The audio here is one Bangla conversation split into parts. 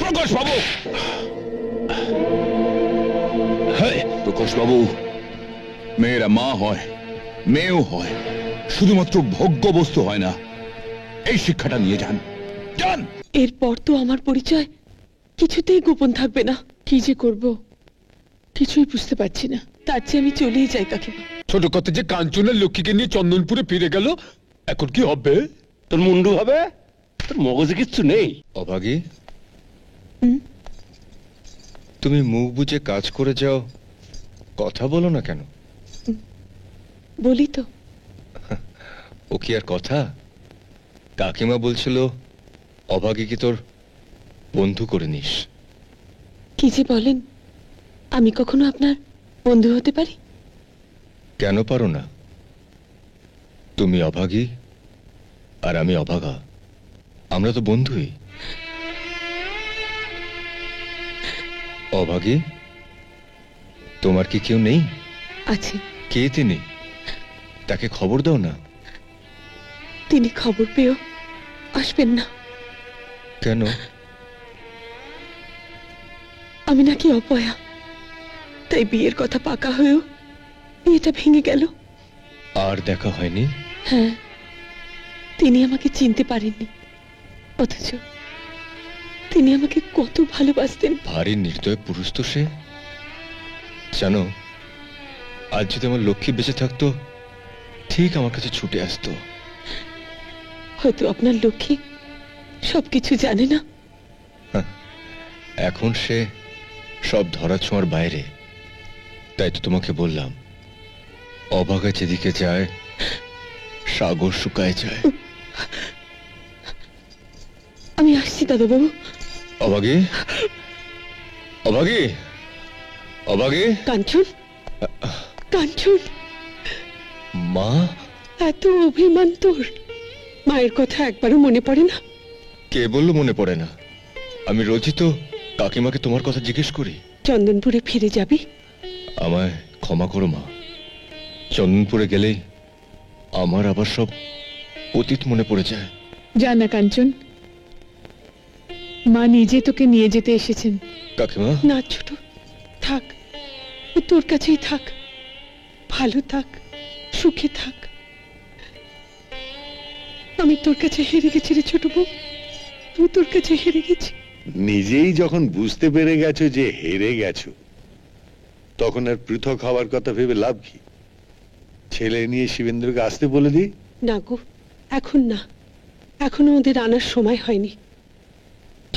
প্রকাশ বাবু, প্রকাশ বাবু, মেয়েরা মা হয়, মেয়েও হয়, শুধুমাত্র ভোগ্য বস্তু হয় না। এই শিক্ষাটা নিয়ে যান, যান। এরপর তো আমার পরিচয় কিছুতেই গোপন থাকবে না। কি যে করব কিছুই বুঝতে পারছি না। তার চেয়ে আমি চলেই যাই কাকিমা। ছোট কথা যে কাঞ্চনের লক্ষ্মীকে নিয়ে চন্দনপুরে ফিরে গেল, এখন কি হবে? তোর মুন্ডু হবে, তোর মগজে কিচ্ছু নেই। অভাগী, তুমি মুখ বুজে কাজ করে যাও, কথা বলো না কেন? বলি তো। ও কি আর কথা? কাকিমা বলছিল অভাগী কি তোর বন্ধু করে নিস। কি যে বলেন, আমি কখনো আপনার বন্ধু হতে পারি? কেন পারো না? তুমি অভাগী আর আমি অভাগা, আমরা তো বন্ধুই। অভাগী, তোমার কি কেউ নেই? আছে। কে তিনি? তাকে খবর দাও না। তিনি খবর পেয়েও আসবেন না। কেন? আমি নাকি অপয়া, তাই বিয়ের কথা পাকা হয়েও বিয়েটা ভেঙে গেল। আর দেখা হয়নি? হ্যাঁ, তিনি আমাকে চিনতে পারেননি, অথচ তিনি আমাকে কত ভালোবাসতেন। ভারী নির্দয় পুরুষ তো সে। জানো, আজ যদি আমার লক্ষ্মী বেঁচে থাকতো, ঠিক আমার কাছে ছুটে আসতো। হয়তো আপনার লক্ষ্মী সবকিছু জানে না। এখন সে সব ধরা ছোঁয়ার বাইরে, তাই তো তোমাকে বললাম, অভাগা যেদিকে যায় সাগর শুকায় যায়। আমি আসছি দাদাবাবু। অভাগী, অভাগী, অভাগী। কাঞ্চন, কাঞ্চন, মা, এত অভিমান তোর! মায়ের কথা একবারও মনে পড়ে না? কে বললো মনে পড়ে না? আমি রোজই তো কাকিমাকে তোমার কথা জিজ্ঞেস করি। চন্দনপুরে ফিরে যাবি? আমায় ক্ষমা করো মা, চন্দনপুরে গেলেই আমার আবার সব অতীত মনে পড়ে যায়। যা না কাঞ্চন, মা নিজে তোকে নিয়ে যেতে এসেছেন। কাকিমা। না ছোট, থাক, ও তোর কাছেই থাক, ভালো থাক, সুখে থাক। আমি তোর কাছে হেরে গেছি রে ছোট বউ, আমি তোর কাছে হেরে গেছি। নিজেই যখন বুঝতে পেরে গেছো যে হেরে গেছো, তখন আর পৃথক হওয়ার কথা ভেবে লাভ কি? ছেলে নিয়ে শিবেন্দ্রকে আসতে বলে দিই। না গো, এখন না, এখনো ওদের আনার সময় হয়নি।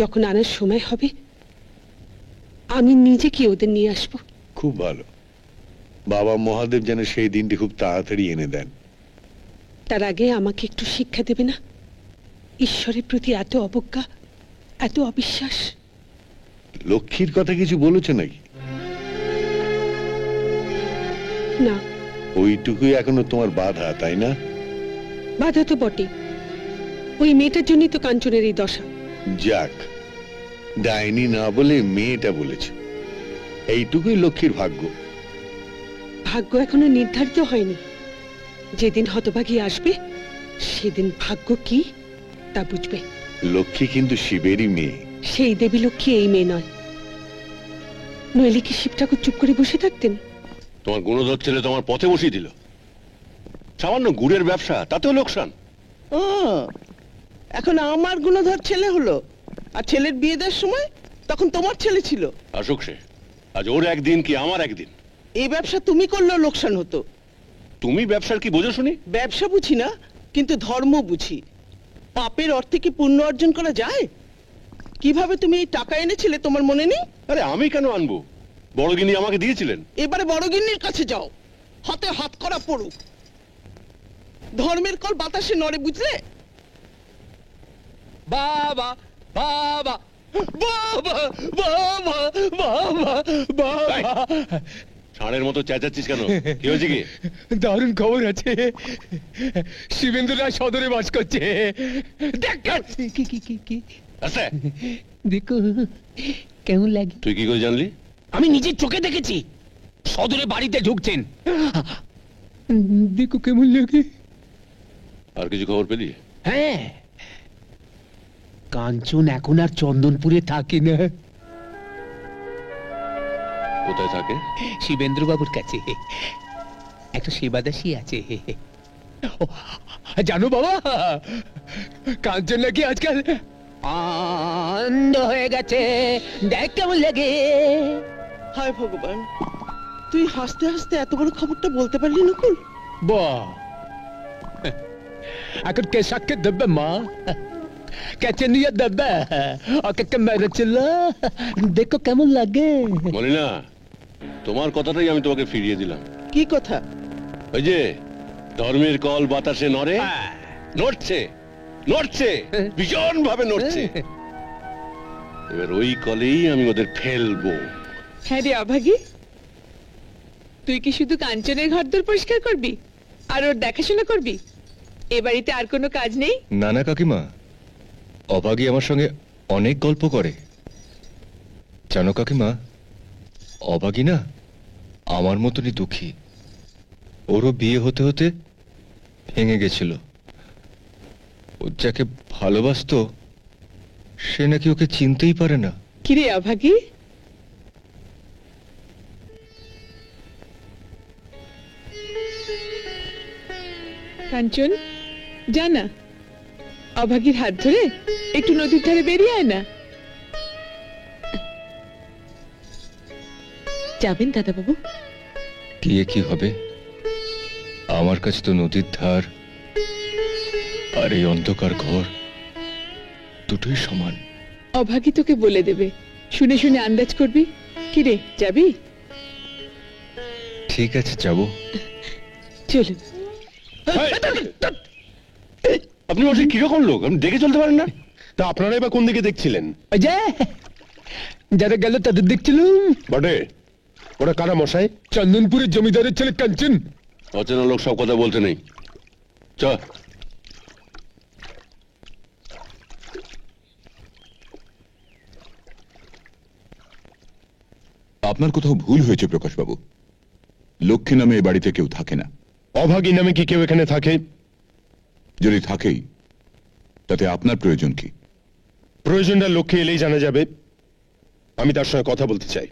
যখন আনার সময় হবে আমি নিজে কি ওদের নিয়ে আসবো। খুব ভালো। বাবা মহাদেব যেন সেই দিনটি খুব তাড়াতাড়ি এনে দেন। তার আগে আমাকে একটু শিক্ষা দেবে না? ঈশ্বরের প্রতি এত অবজ্ঞা, এত অবিশ্বাস। লক্ষ্মীর কথা কিছু বলেছো নাকি? না। ওইটুকুই এখনো তোমার বাধা, তাই না? বাধা তো বটে, ওই মেয়েটার জন্যই তো কাঞ্চনের এই দশা। যাক, ডাইনি না বলে মেয়েটা বলেছ, এইটুকুই লক্ষ্মীর ভাগ্য। ভাগ্য এখনো নির্ধারিত হয়নি। যেদিন হতভাগী আসবে সেদিন ভাগ্য কি তা বুঝবে। লক্ষ্মী কিন্তু শিবেরই মেয়ে। সেই দেবী লক্ষ্মী এই মেয়ে নয়, নইলে কি শিব ঠাকুর চুপ করে বসে থাকতেন? তোমার গুণধর ছেলে তোমার পথে বসিয়ে দিল। সামান্য গুড়ের ব্যবসা, তাতেও লোকসান। ও, এখন আমার গুণধর ছেলে হলো, আর ছেলের বিয়ে দেওয়ার সময় তখন তোমার ছেলে ছিল। আসুক সে, আজ ওর একদিন কি আমার একদিন। এই ব্যবসা তুমি করলেও লোকসান হতো। তুমি ব্যবসার কি বোঝো শুনি? ব্যবসা বুঝি না, কিন্তু ধর্ম বুঝি। পাপের অর্থে কি পুণ্য অর্জন করা যায়? কিভাবে তুমি এই টাকা এনেছিলে তোমার মনে নেই? আরে আমি কেন আনবো, বড় গিনি আমাকে দিয়েছিলেন। এবারে বড় গিন্নির কাছে যাও, হাতে হাত করা পড়ুক। ধর্মের কল বাতাসে নড়ে, বুঝলে? বাবা, বাবা, বাবা, বাবা, বাবা, বাবা। ষাঁড়ের মতো চেঁচাচ্ছিস কেন? কি হয়েছে কি? দারুণ খবর আছে, শিবেন্দ্র রায় সদরে বাস করছে। দেখ আছে? দেখো কেমন লাগে। তুই কি করে জানলি? আমি নিজের চোখে দেখেছি, সদরে বাড়িতে ঢুকছেন। দেখো কেমন লাগে। আর কিছু খবর পেলি? হ্যাঁ, কাঞ্চন এখন আর চন্দনপুরে থাকে না, কোথায় থাকে? শিবেন্দ্র বাবুর কাছে একটা সেবাদাসী আছে। ও, জানো বাবা, কাঞ্চন নাকি আজকাল অন্ধ হয়ে গেছে, দেখ কেমন লাগে। হায় ভগবান, তুই হাসতে হাসতে এত বড় খবরটা বলতে পারলি নকুল? বাহ, এখন কে সাক্ষী দেবে মা, কে নিয়ে দেবে, ওকে মেরে ছিল, দেখো কেমন লাগে। বলি না, তোমার কথাটাই আমি তোমাকে ফিরিয়ে দিলাম। কি কথা? ওই যে ধর্মের কল বাতাসে নড়ে, নড়ছে নড়ছে, ভীষণ ভাবে নড়ছে। এবার ওই কলেই আমি ওদের ফেলবো। হ্যাঁ রে অভাগী, তুই কি শুধু কাঞ্চনের ঘরদোর পরিষ্কার করবি আর ওর দেখাশোনা করবি? এ বাড়িতে আর কোনো কাজ নেই? না না কাকিমা, অভাগী আমার সঙ্গে অনেক গল্প করে। জানো কাকিমা, অভাগী না আমার মতনই দুঃখী। ওরও বিয়ে হতে হতে ভেঙে গেছিল। ও যাকে ভালোবাসতো সে নাকি ওকে চিনতেই পারে না। কিরে অভাগী, কাঞ্চন যা না, অভাগীর হাত ধরে একটু নদীর ধারে বেরিয়ে আয় না। যাবেন দাদা বাবু? গিয়ে কি হবে? আমার কাছে তো নদীর ধার আর এই অন্ধকার ঘর দুটোই সমান। অভাগী তোকে বলে দেবে, শুনে শুনে আন্দাজ করবি। কিরে যাবি? ঠিক আছে, যাবো। চলুন। আপনি বলছেন কিরকম লোক, আপনি দেখে চলতে পারেন না? তা আপনারা এবার কোন দিকে দেখছিলেন? ওই যে যারা গেল তাদের দেখছিলাম। বটে, ওরা কারা মশাই? চন্দনপুরের জমিদারের ছেলে কাঞ্চন। অচেনা লোক সব কথা বলতে নেই, চ। আপনার কোথাও ভুল হয়েছে প্রকাশবাবু। লক্ষ্মী নামে এ বাড়িতে কেউ থাকে না। অভাগী নামে কি কেউ এখানে থাকে? যদি থাকেই তাতে আপনার প্রয়োজন কি? প্রয়োজনটা লক্ষ্মী এলেই জানা যাবে। আমি তার সঙ্গে কথা বলতে চাই।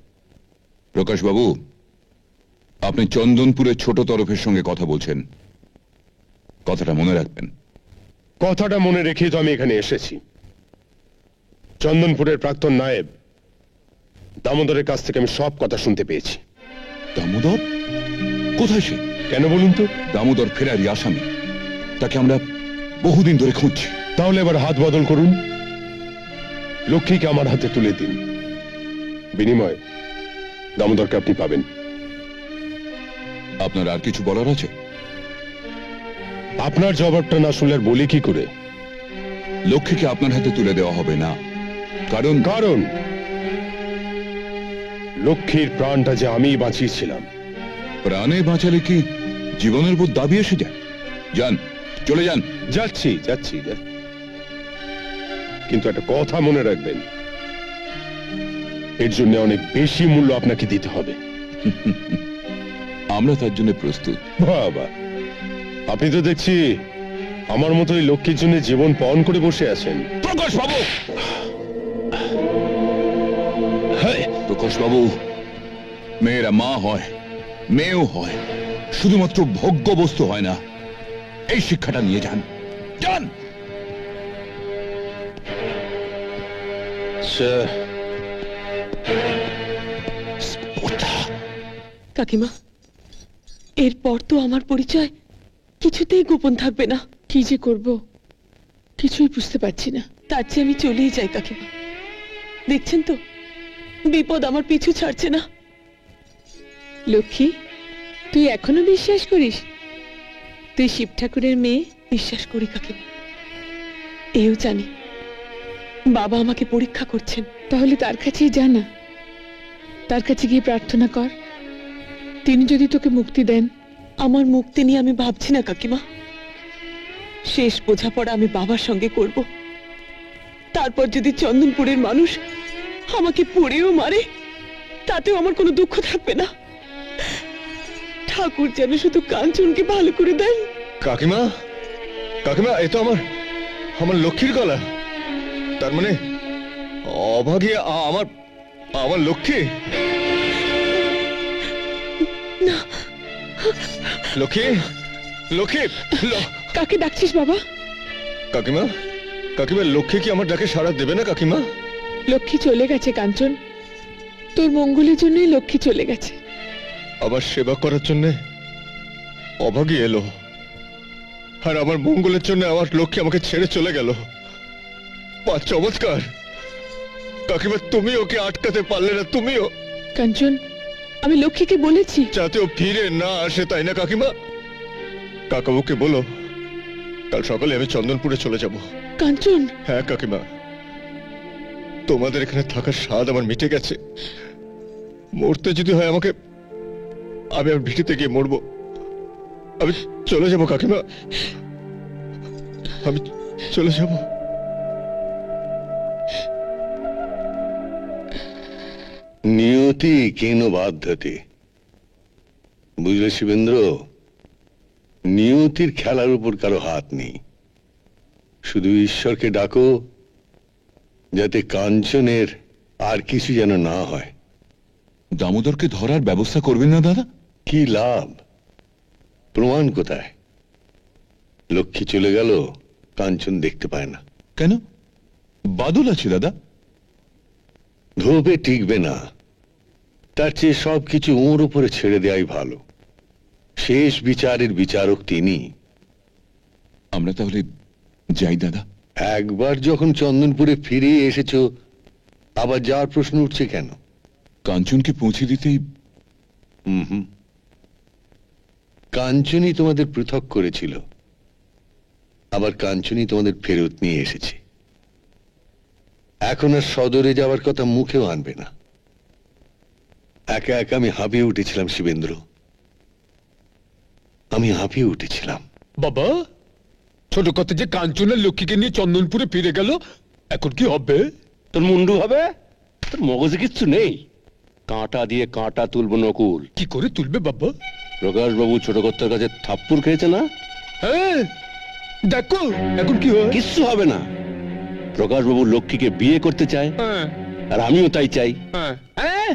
প্রকাশবাবু, আপনি চন্দনপুরের ছোট তরফের সঙ্গে কথা বলছেন, কথাটা মনে রাখবেন। কথাটা মনে রেখেই তো আমি এখানে এসেছি। চন্দনপুরের প্রাক্তন নায়েব দামোদরের কাছ থেকে আমি সব কথা শুনতে পেয়েছি। দামোদর? কোথায় সে? কেন বলুন তো? দামোদর ফেরারি আসামি, তাকে আমরা বহুদিন ধরে খুঁজছি। তাহলে এবার হাত বদল করুন, লক্ষ্মীকে আমার হাতে তুলে দিন। বিনিময়ে দামোদরকে আপনি পাবেন। আপনার আর কিছু বলার আছে? আপনার জবাবটা না শুনলে আর বলি কি করে? লক্ষ্মীকে আপনার হাতে তুলে দেওয়া হবে না, কারণ কারণ লক্ষ্মীর প্রাণটা যে আমি বাঁচিয়েছিলাম। প্রাণে বাঁচালে কি জীবনের উপর দাবি এসে যায়? যান, চলে যান। যাচ্ছি যাচ্ছি কিন্তু একটা কথা মনে রাখবেন, এর জন্য অনেক বেশি মূল্য আপনাকে দিতে হবে। আমরা তার জন্য প্রস্তুত। বাবা, আপনি তো দেখছি আমার মতোই লক্ষ্মীর জন্য জীবন পণ করে বসে আছেন। প্রকাশবাবু, প্রকাশবাবু, মেয়েরা মা হয়, মেয়েও হয়, শুধুমাত্র ভোগ্য বস্তু হয় না। এই শিক্ষাটা নিয়ে যান, যান। কাকিমা, এরপর তো আমার পরিচয় কিছুতেই গোপন থাকবে না। কি যে করব কিছুই বুঝতে পারছি না। তার চেয়ে আমি চলেই যাই কাকিমা। দেখছেন তো, বিপদ আমার পিছু ছাড়ছে না। লক্ষ্মী, তুই এখনো বিশ্বাস করিস তুই শিব ঠাকুরের মেয়ে? বিশ্বাস করি কাকিমা, এও জানি বাবা আমাকে পরীক্ষা করছেন। তাহলে তার কাছেই যা না, তার কাছে গিয়ে প্রার্থনা কর। তিনি যদি তোকে মুক্তি দেন। আমার মুক্তি নিয়ে আমি ভাবছি না কাকিমা। শেষ বোঝাপড়া আমি বাবার সঙ্গে করব। তারপর যদি চন্দনপুরের মানুষ আমাকে পুড়েও মারে, তাতেও আমার কোনো দুঃখ থাকবে না। ঠাকুর যেন শুধু কাঞ্চনকে ভালো করে দেন। কাকিমা, কাকিমা, এ তো আমার লক্ষ্মীর গলা। তার মানে অভাগী আমার আমার লক্ষ্মী লক্ষ্মী লক্ষ্মী কাকে ডাকছিস বাবা? কাকিমা কাকিমা লক্ষ্মী কি আমার ডাকে সাড়া দেবে না কাকিমা? লক্ষ্মী চলে গেছে কাঞ্চন, তোর মঙ্গলের জন্যই লক্ষ্মী চলে গেছে। আমার সেবা করার জন্য অভাগী এলো, আর আমার মঙ্গলের জন্য আমার লক্ষ্মী আমাকে ছেড়ে চলে গেল। চমৎকার কাকিমা, তুমি ওকে আটকাতে পারলে না। তুমিও কাঞ্চন, আমি লক্ষ্মীকে বলেছি যাতে ও ফিরে না আসে, তাই না কাকিমা? কাকাবুকে বলো কাল সকালে আমি চন্দনপুরে চলে যাব। কাঞ্চন, হ্যাঁ কাকিমা, তোমাদের এখানে থাকার স্বাদ আমার মিটে গেছে। মরতে যদি হয় আমাকে, আমি আমার ভিটিতে গিয়ে মরবো। আমি চলে যাব কাকিমা, আমি চলে যাব। নিয়তি কেন বাধ্যতে, বুঝলে শিবেন্দ্র? নিয়তির খেলার উপর কারো হাত নেই। শুধু ঈশ্বরকে ডাকো যাতে কাঞ্চনের আর কিছু যেন না হয়। দামোদরকে ধরার ব্যবস্থা করবেন না দাদা? কি লাভ? প্রমাণ কোথায়? লক্ষ্মী চলে গেল, কাঞ্চন দেখতে পায় না। কেন? বাদল আছে দাদা। ধোপে টিকবে না, তার চেয়ে সবকিছু ওর উপরে ছেড়ে দেয়াই ভালো। শেষ বিচারের বিচারক তিনি। আমরা তাহলে যাই দাদা। একবার যখন চন্দনপুরে ফিরে এসেছো, আবার যাওয়ার প্রশ্ন উঠছে কেন? কাঞ্চনকে পৌঁছে দিতেই। হুম, কাঞ্চনই তোমাদের পৃথক করেছিল, আবার কাঞ্চনই তোমাদের ফেরত নিয়ে এসেছে। এখন আর সদরে যাওয়ার কথা মুখেও আনবে না। একা একা আমি হাঁপিয়ে উঠেছিলাম শিবেন্দ্র, আমি হাঁপিয়ে উঠেছিলাম। বাবা, ছোট কথা যে কাঞ্চনের লক্ষ্মীকে নিয়ে চন্দনপুরে ফিরে গেল, এখন কি হবে? তোর মুন্ডু হবে? তোর মগজে কিচ্ছু নেই। কাঁটা দিয়ে কাঁটা তুলবো নকুল। কি করে তুলবে বাবা? প্রকাশ বাবু ছোট কর্তার কাছে থাপ্পড় খেয়েছে না? হ্যাঁ, দেখো এখন কি হয়। কিচ্ছু হবে না। প্রকাশ বাবু লক্ষ্মীকে বিয়ে করতে চায়, হ্যাঁ, আর আমিও তাই চাই। হ্যাঁ, হ্যাঁ,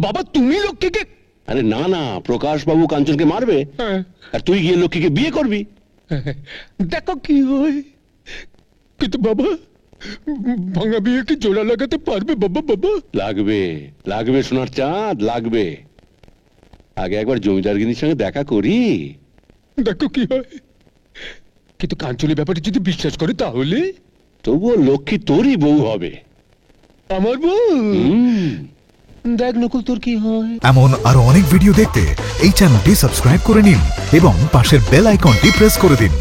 বাবা তুমি লক্ষ্মীকে। আরে না না, প্রকাশ বাবু কাঞ্চনকে মারবে, হ্যাঁ, আর তুই গিয়ে লক্ষ্মীকে বিয়ে করবি। দেখো কি হয়। কিন্তু বাবা, ভাঙা বিয়ে কি জোড়া লাগাতে পারবে বাবা? বাবা লাগবে, লাগবে সোনার চাঁদ, লাগবে। আগে একবার জমিদারগিনীর সঙ্গে দেখা করি। দেখো কি হয়। কিন্তু কাঞ্চনের ব্যাপারে যদি বিশ্বাস করে তাহলে তবুও লক্ষ্মী তোরই বউ হবে। আমার বউ। হুম। দেখ নকুল তোর কি হয়। এমন আরো অনেক ভিডিও দেখতে এই চ্যানেলটি সাবস্ক্রাইব করে নিন এবং পাশের বেল আইকনটি প্রেস করে দিন।